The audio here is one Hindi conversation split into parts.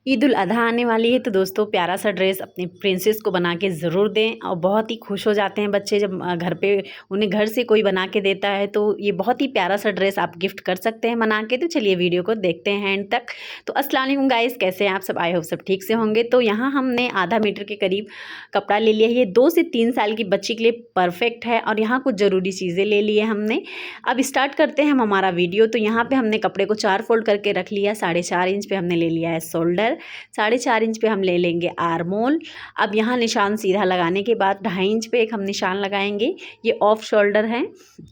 ईद उल अज़हा आने वाली है तो दोस्तों प्यारा सा ड्रेस अपने प्रिंसेस को बना के ज़रूर दें और बहुत ही खुश हो जाते हैं बच्चे जब घर पे उन्हें घर से कोई बना के देता है। तो ये बहुत ही प्यारा सा ड्रेस आप गिफ्ट कर सकते हैं बना के। तो चलिए वीडियो को देखते हैं एंड तक। तो अस्सलाम वालेकुम गाइस, कैसे हैं आप सब? आई होप सब ठीक से होंगे। तो यहाँ हमने आधा मीटर के करीब कपड़ा ले लिया है। ये 2 से 3 साल की बच्ची के लिए परफेक्ट है। और यहाँ कुछ ज़रूरी चीज़ें ले ली है हमने। अब स्टार्ट करते हैं हम हमारा वीडियो। तो यहाँ पर हमने कपड़े को 4 फोल्ड करके रख लिया। 4.5 इंच पे हमने ले लिया है शोल्डर। 4.5 इंच पे हम ले लेंगे आर्मोल। अब यहाँ निशान सीधा लगाने के बाद 2.5 इंच पे एक हम निशान लगाएंगे। ये ऑफ शोल्डर है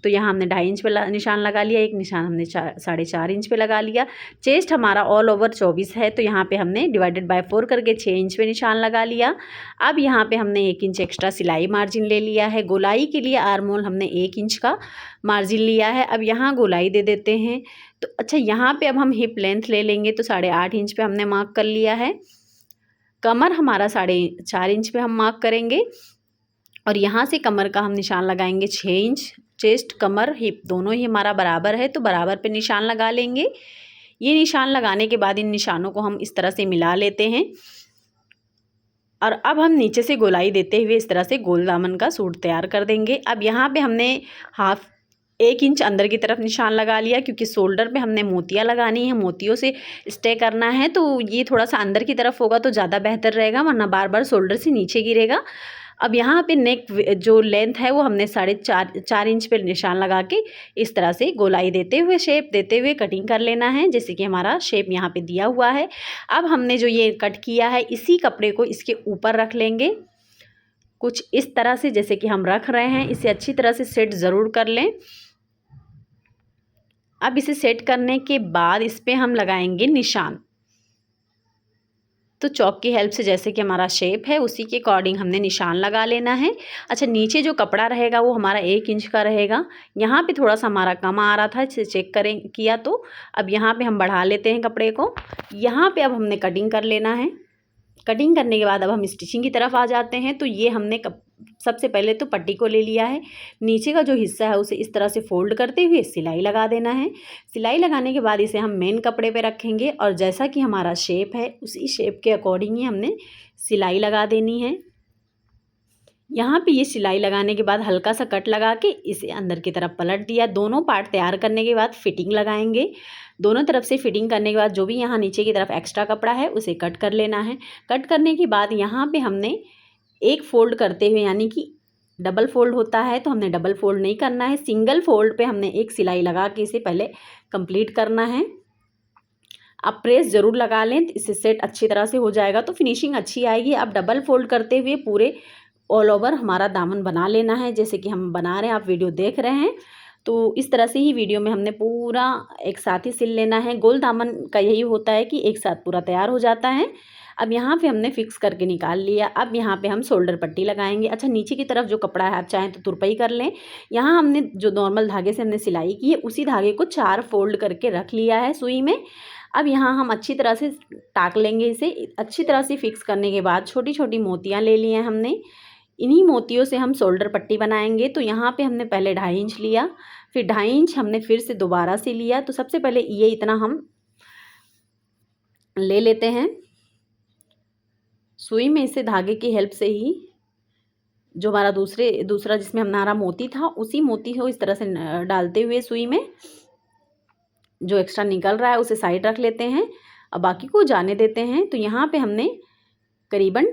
तो यहाँ हमने 2.5 इंच पे निशान लगा लिया। एक निशान हमने 4.5 इंच पे लगा लिया। चेस्ट हमारा ऑल ओवर 24 है तो यहाँ पे हमने डिवाइडेड बाय 4 करके 6 इंच पे निशान लगा लिया। अब यहाँ पे हमने 1 इंच एक्स्ट्रा सिलाई मार्जिन ले लिया है। गोलाई के लिए आर्मोल हमने 1 इंच का मार्जिन लिया है। अब यहाँ गोलाई दे देते हैं। तो अच्छा, यहाँ पे अब हम हिप लेंथ ले लेंगे तो 8.5 इंच पे हमने मार्क कर लिया है। कमर हमारा 4.5 इंच पे हम मार्क करेंगे और यहाँ से कमर का हम निशान लगाएंगे 6 इंच। चेस्ट कमर हिप दोनों ही हमारा बराबर है तो बराबर पे निशान लगा लेंगे। ये निशान लगाने के बाद इन निशानों को हम इस तरह से मिला लेते हैं और अब हम नीचे से गोलाई देते हुए इस तरह से गोल दामन का सूट तैयार कर देंगे। अब यहाँ पे हमने 1 इंच अंदर की तरफ निशान लगा लिया क्योंकि शोल्डर पे हमने मोतियाँ लगानी है, मोतियों से स्टे करना है। तो ये थोड़ा सा अंदर की तरफ होगा तो ज़्यादा बेहतर रहेगा, वरना बार बार शोल्डर से नीचे गिरेगा। अब यहाँ पे नेक जो लेंथ है वो हमने 4.5 इंच पे निशान लगा के इस तरह से गोलाई देते हुए शेप देते हुए कटिंग कर लेना है, जैसे कि हमारा शेप यहाँ पे दिया हुआ है। अब हमने जो ये कट किया है इसी कपड़े को इसके ऊपर रख लेंगे कुछ इस तरह से, जैसे कि हम रख रहे हैं। इसे अच्छी तरह से सेट ज़रूर कर लें। अब इसे सेट करने के बाद इस पर हम लगाएंगे निशान। तो चॉक की हेल्प से जैसे कि हमारा शेप है उसी के अकॉर्डिंग हमने निशान लगा लेना है। अच्छा, नीचे जो कपड़ा रहेगा वो हमारा 1 इंच का रहेगा। यहाँ पे थोड़ा सा हमारा कम आ रहा था, इसे चेक करें किया तो अब यहाँ पे हम बढ़ा लेते हैं कपड़े को। यहाँ पे अब हमने कटिंग कर लेना है। कटिंग करने के बाद अब हम स्टिचिंग की तरफ आ जाते हैं। तो ये हमने सबसे पहले तो पट्टी को ले लिया है। नीचे का जो हिस्सा है उसे इस तरह से फोल्ड करते हुए सिलाई लगा देना है। सिलाई लगाने के बाद इसे हम मेन कपड़े पे रखेंगे और जैसा कि हमारा शेप है उसी शेप के अकॉर्डिंग ही हमने सिलाई लगा देनी है। यहाँ पे ये सिलाई लगाने के बाद हल्का सा कट लगा के इसे अंदर की तरफ पलट दिया। दोनों पार्ट तैयार करने के बाद फिटिंग लगाएंगे। दोनों तरफ से फिटिंग करने के बाद जो भी यहाँ नीचे की तरफ एक्स्ट्रा कपड़ा है उसे कट कर लेना है। कट करने के बाद यहाँ पे हमने एक फोल्ड करते हुए, यानी कि डबल फोल्ड होता है तो हमने डबल फोल्ड नहीं करना है, सिंगल फोल्ड पे हमने एक सिलाई लगा के इसे पहले कंप्लीट करना है। आप प्रेस ज़रूर लगा लें, इससे सेट अच्छी तरह से हो जाएगा तो फिनिशिंग अच्छी आएगी। अब डबल फोल्ड करते हुए पूरे ऑल ओवर हमारा दामन बना लेना है, जैसे कि हम बना रहे हैं, आप वीडियो देख रहे हैं। तो इस तरह से ही वीडियो में हमने पूरा एक साथ ही सिल लेना है। गोल दामन का यही होता है कि एक साथ पूरा तैयार हो जाता है। अब यहाँ पे हमने फिक्स करके निकाल लिया। अब यहाँ पे हम शोल्डर पट्टी लगाएंगे। अच्छा, नीचे की तरफ जो कपड़ा है आप चाहें तो तुरपाई कर लें। यहाँ हमने जो नॉर्मल धागे से हमने सिलाई की है उसी धागे को 4 फोल्ड करके रख लिया है सुई में। अब यहाँ हम अच्छी तरह से टाक लेंगे। इसे अच्छी तरह से फिक्स करने के बाद छोटी छोटी मोतियाँ ले ली हैं हमने। इन्हीं मोतियों से हम शोल्डर पट्टी बनाएंगे। तो यहाँ पे हमने पहले 2.5 इंच लिया, फिर 2.5 इंच हमने फिर से दोबारा से लिया। तो सबसे पहले ये इतना हम ले लेते हैं सुई में, इसे धागे की हेल्प से ही जो हमारा दूसरा जिसमें हमारा मोती था उसी मोती को इस तरह से डालते हुए सुई में जो एक्स्ट्रा निकल रहा है उसे साइड रख लेते हैं और बाकी को जाने देते हैं। तो यहाँ पे हमने करीबन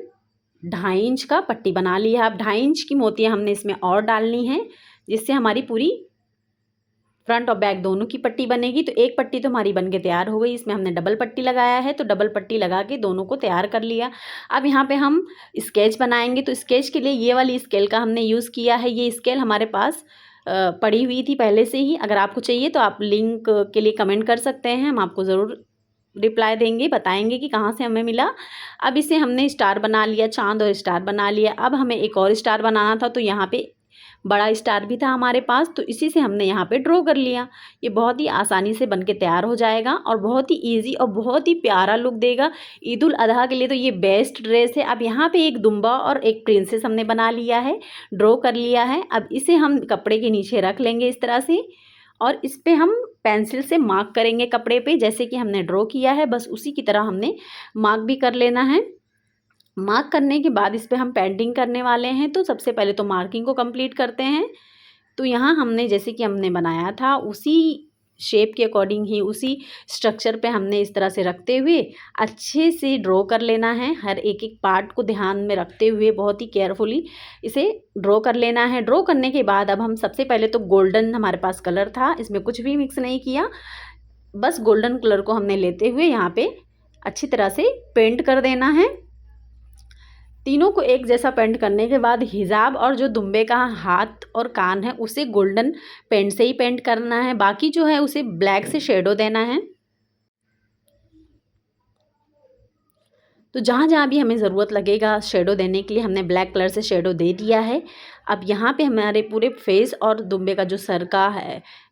2.5 इंच का पट्टी बना लिया। अब 2.5 इंच की मोतियाँ हमने इसमें और डालनी है, जिससे हमारी पूरी फ्रंट और बैक दोनों की पट्टी बनेगी। तो एक पट्टी तो हमारी बन के तैयार हो गई। इसमें हमने डबल पट्टी लगाया है तो डबल पट्टी लगा के दोनों को तैयार कर लिया। अब यहाँ पे हम स्केच बनाएंगे। तो स्केच के लिए ये वाली स्केल का हमने यूज़ किया है। ये स्केल हमारे पास पड़ी हुई थी पहले से ही। अगर आपको चाहिए तो आप लिंक के लिए कमेंट कर सकते हैं, हम आपको ज़रूर रिप्लाई देंगे, बताएंगे कि कहाँ से हमें मिला। अब इसे हमने स्टार बना लिया, चांद और स्टार बना लिया। अब हमें एक और स्टार बनाना था तो यहाँ पे बड़ा स्टार भी था हमारे पास, तो इसी से हमने यहाँ पे ड्रॉ कर लिया। ये बहुत ही आसानी से बनके तैयार हो जाएगा और बहुत ही इजी और बहुत ही प्यारा लुक देगा। ईद उल अज़हा के लिए तो ये बेस्ट ड्रेस है। अब यहाँ पे एक दुम्बा और एक प्रिंसेस हमने बना लिया है, ड्रॉ कर लिया है। अब इसे हम कपड़े के नीचे रख लेंगे इस तरह से और इस पर हम पेंसिल से मार्क करेंगे कपड़े पे, जैसे कि हमने ड्रॉ किया है बस उसी की तरह हमने मार्क भी कर लेना है। मार्क करने के बाद इस पे हम पेंटिंग करने वाले हैं, तो सबसे पहले तो मार्किंग को कंप्लीट करते हैं। तो यहाँ हमने जैसे कि हमने बनाया था उसी शेप के अकॉर्डिंग ही, उसी स्ट्रक्चर पे हमने इस तरह से रखते हुए अच्छे से ड्रॉ कर लेना है। हर एक एक पार्ट को ध्यान में रखते हुए बहुत ही केयरफुली इसे ड्रॉ कर लेना है। ड्रॉ करने के बाद अब हम सबसे पहले तो गोल्डन हमारे पास कलर था, इसमें कुछ भी मिक्स नहीं किया, बस गोल्डन कलर को हमने लेते हुए यहाँ पे अच्छी तरह से पेंट कर देना है। तीनों को एक जैसा पेंट करने के बाद हिजाब और जो दुम्बे का हाथ और कान है उसे गोल्डन पेंट से ही पेंट करना है, बाकी जो है उसे ब्लैक से शेडो देना है। तो जहाँ जहाँ भी हमें ज़रूरत लगेगा शेडो देने के लिए हमने ब्लैक कलर से शेडो दे दिया है। अब यहाँ पे हमारे पूरे फेस और दुम्बे का जो सर का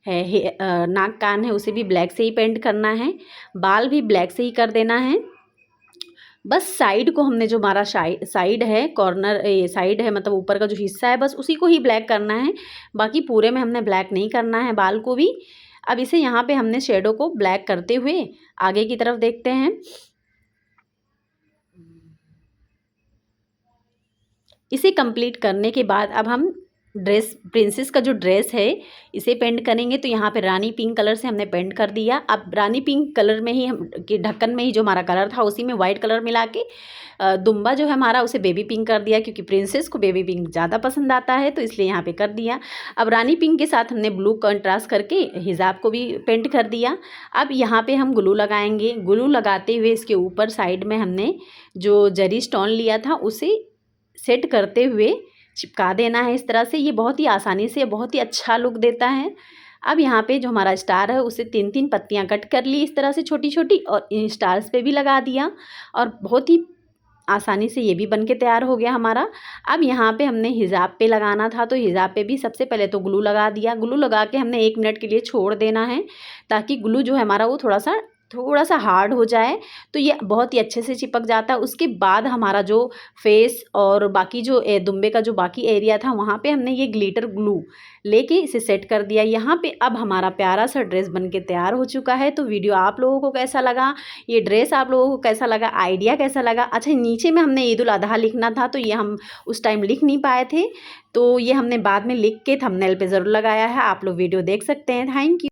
नाक कान है उसे भी ब्लैक से ही पेंट करना है, बाल भी ब्लैक से ही कर देना है। बस साइड को हमने जो हमारा साइड है, कॉर्नर साइड है मतलब ऊपर का जो हिस्सा है बस उसी को ही ब्लैक करना है, बाकी पूरे में हमने ब्लैक नहीं करना है बाल को भी। अब इसे यहाँ पे हमने शेडो को ब्लैक करते हुए आगे की तरफ देखते हैं। इसे कंप्लीट करने के बाद अब हम ड्रेस, प्रिंसेस का जो ड्रेस है इसे पेंट करेंगे। तो यहाँ पे रानी पिंक कलर से हमने पेंट कर दिया। अब रानी पिंक कलर में ही हम के ढक्कन में ही जो हमारा कलर था उसी में वाइट कलर मिला के दुम्बा जो है हमारा उसे बेबी पिंक कर दिया, क्योंकि प्रिंसेस को बेबी पिंक ज़्यादा पसंद आता है तो इसलिए यहाँ पे कर दिया। अब रानी पिंक के साथ हमने ब्लू कंट्रास्ट करके हिजाब को भी पेंट कर दिया। अब यहाँ पे हम ग्लू लगाएंगे। ग्लू लगाते हुए इसके ऊपर साइड में हमने जो जरी स्टोन लिया था उसे सेट करते हुए चिपका देना है इस तरह से। ये बहुत ही आसानी से बहुत ही अच्छा लुक देता है। अब यहाँ पे जो हमारा स्टार है उसे 3-3 पत्तियाँ कट कर ली इस तरह से छोटी छोटी और इन स्टार्स पे भी लगा दिया और बहुत ही आसानी से ये भी बन के तैयार हो गया हमारा। अब यहाँ पे हमने हिजाब पे लगाना था तो हिजाब पे भी सबसे पहले तो ग्लू लगा दिया। ग्लू लगा के हमने 1 मिनट के लिए छोड़ देना है ताकि ग्लू जो है हमारा वो थोड़ा सा हार्ड हो जाए, तो ये बहुत ही अच्छे से चिपक जाता है। उसके बाद हमारा जो फेस और बाकी जो दुम्बे का जो बाकी एरिया था वहाँ पे हमने ये ग्लिटर ग्लू लेके इसे सेट कर दिया। यहाँ पे अब हमारा प्यारा सा ड्रेस बन के तैयार हो चुका है। तो वीडियो आप लोगों को कैसा लगा, ये ड्रेस आप लोगों को कैसा लगा, आइडिया कैसा लगा। अच्छा, नीचे में हमने ईद उल अजहा लिखना था तो ये हम उस टाइम लिख नहीं पाए थे, तो ये हमने बाद में लिख के थंबनेल पे ज़रूर लगाया है, आप लोग वीडियो देख सकते हैं। Thank you.